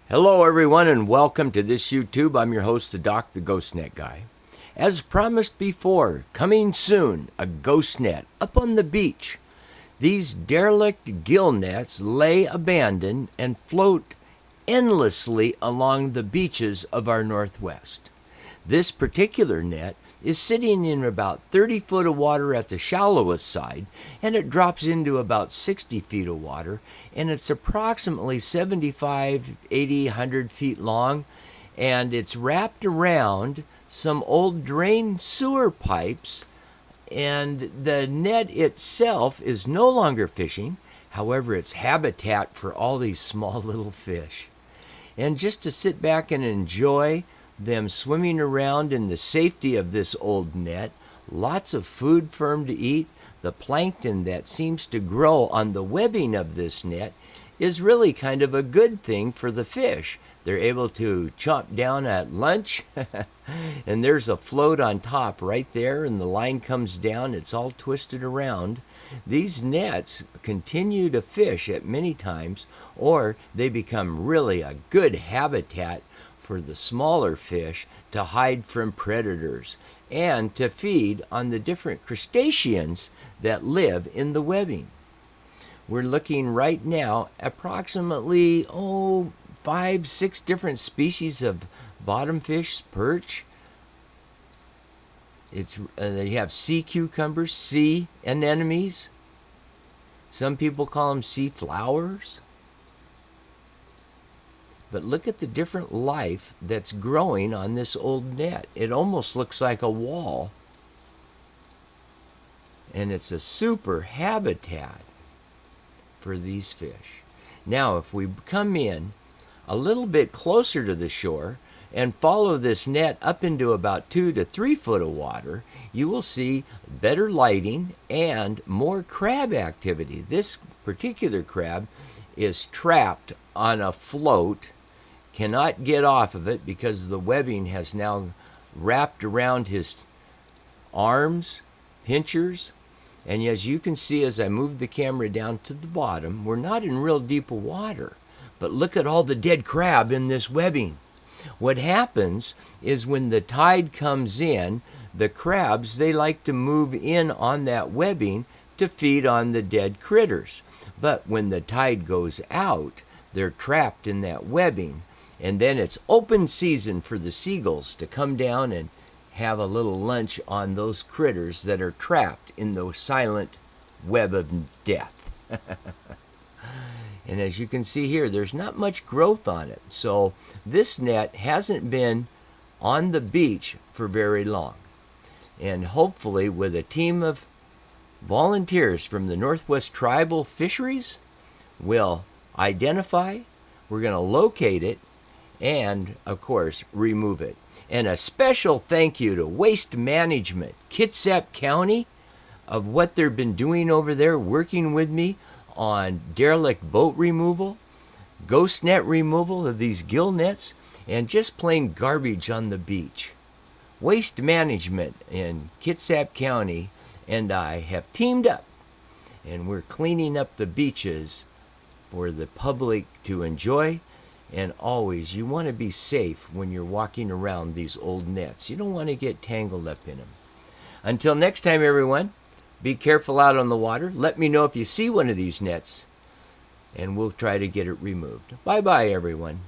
Hello everyone and welcome to this YouTube. I'm your host, the Doc, the Ghost Net Guy. As promised before, coming soon, a ghost net up on the beach. These derelict gill nets lay abandoned and float endlessly along the beaches of our Northwest. This particular net is sitting in about 30 foot of water at the shallowest side, and it drops into about 60 feet of water, and it's approximately 75, 80, 100 feet long, and it's wrapped around some old drain sewer pipes, and the net itself is no longer fishing. However, it's habitat for all these small little fish. And just to sit back and enjoy them swimming around in the safety of this old net, lots of food for them to eat. The plankton that seems to grow on the webbing of this net is really kind of a good thing for the fish. They're able to chomp down at lunch, and there's a float on top right there, and the line comes down. It's all twisted around. These nets continue to fish at many times, or they become really a good habitat for the smaller fish to hide from predators and to feed on the different crustaceans that live in the webbing. We're looking right now approximately 5, 6 different species of bottom fish, perch. They have sea cucumbers, sea anemones. Some people call them sea flowers. But look at the different life that's growing on this old net. It almost looks like a wall. And it's a super habitat for these fish. Now, if we come in a little bit closer to the shore and follow this net up into about 2 to 3 foot of water, you will see better lighting and more crab activity. This particular crab is trapped on a float, cannot get off of it because the webbing has now wrapped around his arms, pinchers, and as you can see as I move the camera down to the bottom, we're not in real deep water, but look at all the dead crab in this webbing. What happens is when the tide comes in, the crabs, they like to move in on that webbing to feed on the dead critters. But when the tide goes out, they're trapped in that webbing. And then it's open season for the seagulls to come down and have a little lunch on those critters that are trapped in the silent web of death. And as you can see here, there's not much growth on it. So this net hasn't been on the beach for very long. And hopefully with a team of volunteers from the Northwest Tribal Fisheries, we'll identify, we're going to locate it, and of course remove it. And a special thank you to Waste Management, Kitsap County, of what they've been doing over there, working with me on derelict boat removal, ghost net removal of these gill nets, and just plain garbage on the beach. Waste Management in Kitsap County and I have teamed up, and we're cleaning up the beaches for the public to enjoy. And always, you want to be safe when you're walking around these old nets. You don't want to get tangled up in them. Until next time, everyone, be careful out on the water. Let me know if you see one of these nets, and we'll try to get it removed. Bye-bye, everyone.